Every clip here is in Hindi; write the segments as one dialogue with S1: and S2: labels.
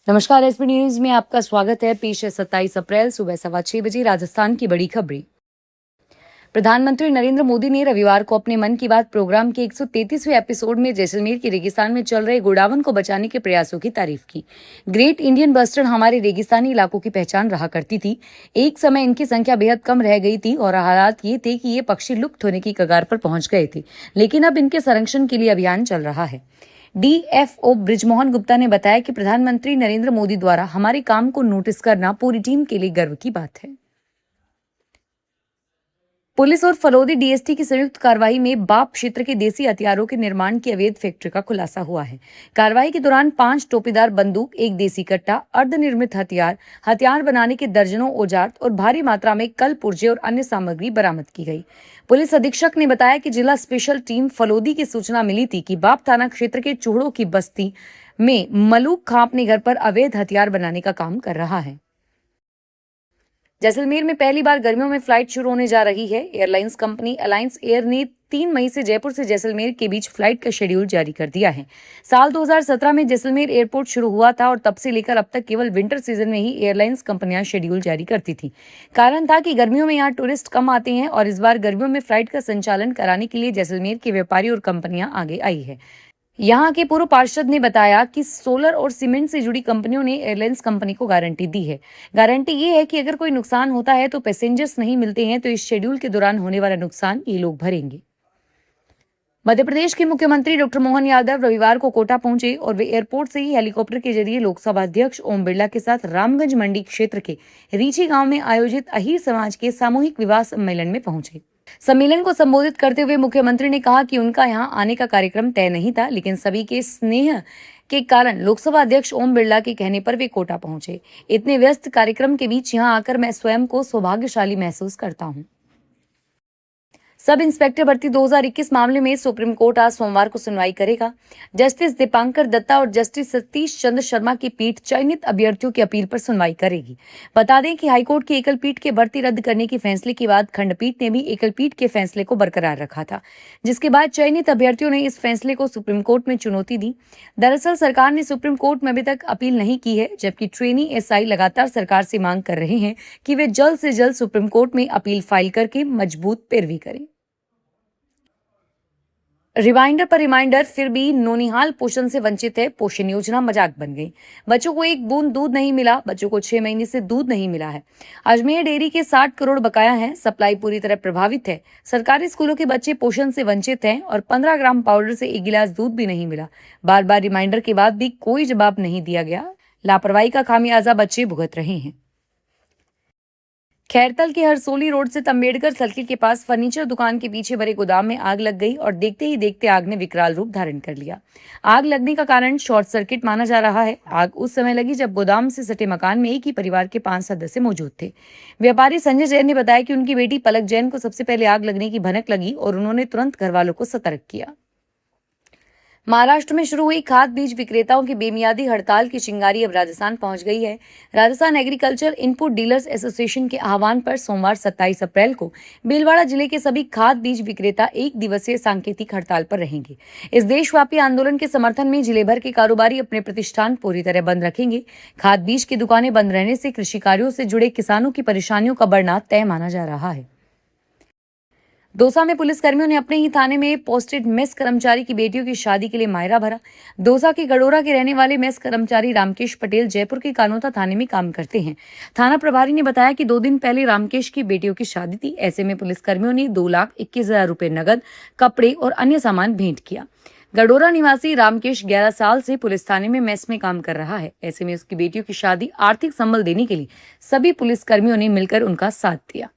S1: नमस्कार। एसपी न्यूज में आपका स्वागत है। पेश है 27 अप्रैल सुबह 6:15 राजस्थान की बड़ी खबरें। प्रधानमंत्री नरेंद्र मोदी ने रविवार को अपने मन की बात प्रोग्राम के 133वें एपिसोड में जैसलमेर के रेगिस्तान में चल रहे गोडावन को बचाने के प्रयासों की तारीफ की। ग्रेट इंडियन बस्टर्ड हमारे रेगिस्तानी इलाकों की पहचान रहा करती थी। एक समय इनकी संख्या बेहद कम रह गई थी और हालात ये थे कि ये पक्षी लुप्त होने की कगार पर पहुंच गए थे, लेकिन अब इनके संरक्षण के लिए अभियान चल रहा है। डीएफओ ब्रिजमोहन गुप्ता ने बताया कि प्रधानमंत्री नरेंद्र मोदी द्वारा हमारे काम को नोटिस करना पूरी टीम के लिए गर्व की बात है। पुलिस और फलोदी डीएसटी की संयुक्त कार्रवाई में बाप क्षेत्र के देसी हथियारों के निर्माण की अवैध फैक्ट्री का खुलासा हुआ है। कार्रवाई के दौरान 5 टोपीदार बंदूक, एक देसी कट्टा, अर्धनिर्मित हथियार, हथियार बनाने के दर्जनों औजार और भारी मात्रा में कल पुर्जे और अन्य सामग्री बरामद की गई। पुलिस अधीक्षक ने बताया कि जिला स्पेशल टीम फलोदी की सूचना मिली थी कि बाप थाना क्षेत्र के चूड़ों की बस्ती में मलूक खां अपने घर पर अवैध हथियार बनाने का काम कर रहा है। जैसलमेर में पहली बार गर्मियों में फ्लाइट शुरू होने जा रही है। एयरलाइंस कंपनी अलायंस एयर ने 3 मई से जयपुर से जैसलमेर के बीच फ्लाइट का शेड्यूल जारी कर दिया है। साल 2017 में जैसलमेर एयरपोर्ट शुरू हुआ था और तब से लेकर अब तक केवल विंटर सीजन में ही एयरलाइंस कंपनियां शेड्यूल जारी करती थी। कारण था कि गर्मियों में यहाँ टूरिस्ट कम आते हैं और इस बार गर्मियों में फ्लाइट का संचालन कराने के लिए जैसलमेर के व्यापारी और कंपनियां आगे आई है। यहाँ के पूर्व पार्षद ने बताया कि सोलर और सीमेंट से जुड़ी कंपनियों ने एयरलाइंस कंपनी को गारंटी दी है। गारंटी ये है कि अगर कोई नुकसान होता है तो पैसेंजर्स नहीं मिलते हैं तो इस शेड्यूल के दौरान होने वाला नुकसान ये लोग भरेंगे। मध्य प्रदेश के मुख्यमंत्री डॉक्टर मोहन यादव रविवार को कोटा पहुंचे और वे एयरपोर्ट से ही हेलीकॉप्टर के जरिए लोकसभा अध्यक्ष ओम बिरला के साथ रामगंज मंडी क्षेत्र के रीची गांव में आयोजित अहीर समाज के सामूहिक विवाह सम्मेलन में पहुंचे। सम्मेलन को संबोधित करते हुए मुख्यमंत्री ने कहा कि उनका यहां आने का कार्यक्रम तय नहीं था, लेकिन सभी के स्नेह के कारण लोकसभा अध्यक्ष ओम बिरला के कहने पर वे कोटा पहुंचे। इतने व्यस्त कार्यक्रम के बीच यहां आकर मैं स्वयं को सौभाग्यशाली महसूस करता हूं। सब इंस्पेक्टर भर्ती 2021 मामले में सुप्रीम कोर्ट आज सोमवार को सुनवाई करेगा। जस्टिस दीपांकर दत्ता और जस्टिस सतीश चंद्र शर्मा की पीठ चयनित अभ्यर्थियों की अपील पर सुनवाई करेगी। बता दें कि हाईकोर्ट की एकल पीठ के भर्ती रद्द करने के फैसले के बाद खंडपीठ ने भी एकल पीठ के फैसले को बरकरार रखा था, जिसके बाद चयनित अभ्यर्थियों ने इस फैसले को सुप्रीम कोर्ट में चुनौती दी। दरअसल सरकार ने सुप्रीम कोर्ट में अभी तक अपील नहीं की है, जबकि ट्रेनी एसआई लगातार सरकार से मांग कर रहे हैं कि वे जल्द से जल्द सुप्रीम कोर्ट में अपील फाइल करके मजबूत पैरवी करें। रिमाइंडर पर रिमाइंडर, फिर भी नौनिहाल पोषण से वंचित है। पोषण योजना मजाक बन गई। बच्चों को एक बूंद दूध नहीं मिला। बच्चों को 6 महीने से दूध नहीं मिला है। अजमेर डेयरी के 60 करोड़ बकाया है। सप्लाई पूरी तरह प्रभावित है। सरकारी स्कूलों के बच्चे पोषण से वंचित हैं और 15 ग्राम पाउडर से 1 गिलास दूध भी नहीं मिला। बार बार रिमाइंडर के बाद भी कोई जवाब नहीं दिया गया। लापरवाही का खामियाजा बच्चे भुगत रहे हैं। खैरतल के हरसोली रोड स्थित अम्बेडकर सर्किल के पास फर्नीचर दुकान के पीछे भरे गोदाम में आग लग गई और देखते ही देखते आग ने विकराल रूप धारण कर लिया। आग लगने का कारण शॉर्ट सर्किट माना जा रहा है। आग उस समय लगी जब गोदाम से सटे मकान में एक ही परिवार के 5 सदस्य मौजूद थे। व्यापारी संजय जैन ने बताया कि उनकी बेटी पलक जैन को सबसे पहले आग लगने की भनक लगी और उन्होंने तुरंत घर वालों को सतर्क किया। महाराष्ट्र में शुरू हुई खाद बीज विक्रेताओं की बेमियादी हड़ताल की चिंगारी अब राजस्थान पहुंच गई है। Rajasthan agriculture input dealers association के आह्वान पर सोमवार 27 अप्रैल को भीलवाड़ा जिले के सभी खाद बीज विक्रेता 1 दिवसीय सांकेतिक हड़ताल पर रहेंगे। इस देशव्यापी आंदोलन के समर्थन में जिले भर के कारोबारी अपने प्रतिष्ठान पूरी तरह बंद रखेंगे। खाद बीज की दुकानें बंद रहने से कृषि कार्यों से जुड़े किसानों की परेशानियों का बढ़ना तय माना जा रहा है। दौसा में पुलिसकर्मियों ने अपने ही थाने में पोस्टेड मेस कर्मचारी की बेटियों की शादी के लिए मायरा भरा। दौसा के गडोरा के रहने वाले मेस कर्मचारी रामकेश पटेल जयपुर के कानोता थाने में काम करते हैं। थाना प्रभारी ने बताया कि 2 दिन पहले रामकेश की बेटियों की शादी थी। ऐसे में पुलिसकर्मियों ने 2,21,000 रुपए नगद, कपड़े और अन्य सामान भेंट किया। गडोरा निवासी रामकेश 11 साल से पुलिस थाने में मेस में काम कर रहा है। ऐसे में उसकी बेटियों की शादी आर्थिक संबल देने के लिए सभी पुलिसकर्मियों ने मिलकर उनका साथ दिया।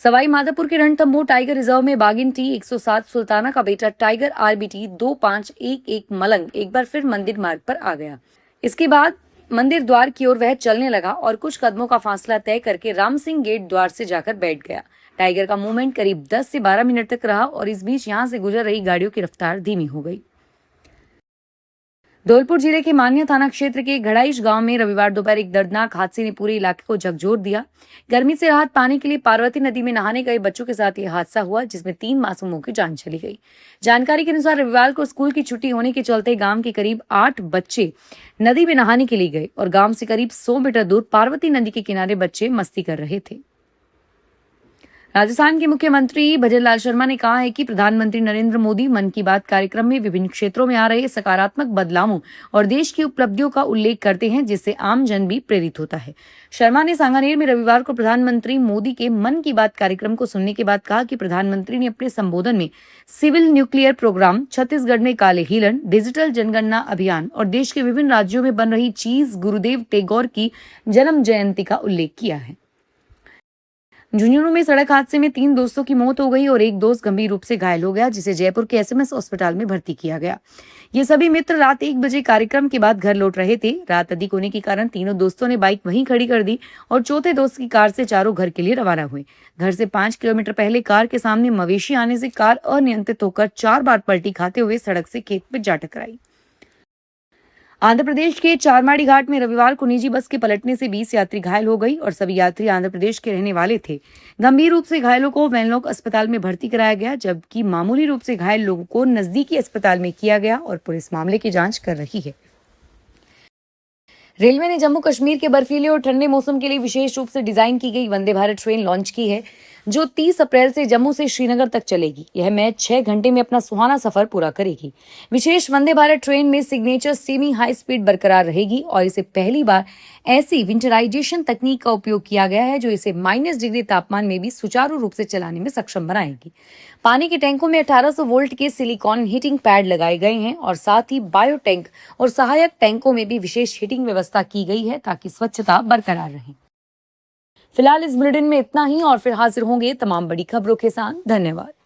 S1: सवाई माधोपुर के रणथंभौर टाइगर रिजर्व में बागिन टी 107 सुल्ताना का बेटा टाइगर आरबीटी 2511 मलंग एक बार फिर मंदिर मार्ग पर आ गया। इसके बाद मंदिर द्वार की ओर वह चलने लगा और कुछ कदमों का फासला तय करके राम सिंह गेट द्वार से जाकर बैठ गया। टाइगर का मूवमेंट करीब 10 से 12 मिनट तक रहा और इस बीच यहां से गुजर रही गाड़ियों की रफ्तार धीमी हो गई। धौलपुर जिले के मान्या थाना क्षेत्र के घड़ाइश गांव में रविवार दोपहर एक दर्दनाक हादसे ने पूरे इलाके को झकझोर दिया। गर्मी से राहत पाने के लिए पार्वती नदी में नहाने गए बच्चों के साथ यह हादसा हुआ, जिसमें 3 मासूमों की जान चली गई। जानकारी के अनुसार रविवार को स्कूल की छुट्टी होने के चलते गांव के करीब 8 बच्चे नदी में नहाने के लिए गए और गांव से करीब 100 मीटर दूर पार्वती नदी के किनारे बच्चे मस्ती कर रहे थे। राजस्थान के मुख्यमंत्री भजनलाल शर्मा ने कहा है कि प्रधानमंत्री नरेंद्र मोदी मन की बात कार्यक्रम में विभिन्न क्षेत्रों में आ रहे सकारात्मक बदलावों और देश की उपलब्धियों का उल्लेख करते हैं, जिससे आम जन भी प्रेरित होता है। शर्मा ने सांगानेर में रविवार को प्रधानमंत्री मोदी के मन की बात कार्यक्रम को सुनने के बाद कहा कि प्रधानमंत्री ने अपने संबोधन में सिविल न्यूक्लियर प्रोग्राम, छत्तीसगढ़ में काले हिरण, डिजिटल जनगणना अभियान और देश के विभिन्न राज्यों में बन रही चीज गुरुदेव टैगोर की जन्म जयंती का उल्लेख किया है। झुंझुनू में सड़क हादसे में 3 दोस्तों की मौत हो गई और एक दोस्त गंभीर रूप से घायल हो गया, जिसे जयपुर के एसएमएस अस्पताल में भर्ती किया गया। ये सभी मित्र रात 1 बजे कार्यक्रम के बाद घर लौट रहे थे। रात अधिक होने के कारण तीनों दोस्तों ने बाइक वहीं खड़ी कर दी और चौथे दोस्त की कार से चारों घर के लिए रवाना हुए। घर से 5 किलोमीटर पहले कार के सामने मवेशी आने से कार अनियंत्रित होकर 4 बार पलटी खाते हुए सड़क से खेत में जा टकराई। आंध्र प्रदेश के चारमाड़ी घाट में रविवार को निजी बस के पलटने से 20 यात्री घायल हो गई और सभी यात्री आंध्र प्रदेश के रहने वाले थे। गंभीर रूप से घायलों को वेनलॉक अस्पताल में भर्ती कराया गया, जबकि मामूली रूप से घायल लोगों को नजदीकी अस्पताल में किया गया और पुलिस मामले की जांच कर रही है। रेलवे ने जम्मू कश्मीर के बर्फीले और ठंडे मौसम के लिए विशेष रूप से डिजाइन की गई वंदे भारत ट्रेन लॉन्च की है, जो 30 अप्रैल से जम्मू से श्रीनगर तक चलेगी। यह मैच 6 घंटे में अपना सुहाना सफर पूरा करेगी। विशेष वंदे भारत ट्रेन में सिग्नेचर सेमी हाई स्पीड बरकरार रहेगी और इसे पहली बार ऐसी विंटराइजेशन तकनीक का उपयोग किया गया है जो इसे -डिग्री तापमान में भी सुचारू रूप से चलाने में सक्षम बनाएगी। पानी के टैंकों में 1800 वोल्ट के सिलिकॉन हीटिंग पैड लगाए गए हैं और साथ ही बायो टैंक और सहायक टैंकों में भी विशेष हीटिंग व्यवस्था की गई है ताकि स्वच्छता बरकरार रहे। फिलहाल इस बुलेटिन में इतना ही और फिर हाजिर होंगे तमाम बड़ी खबरों के साथ। धन्यवाद।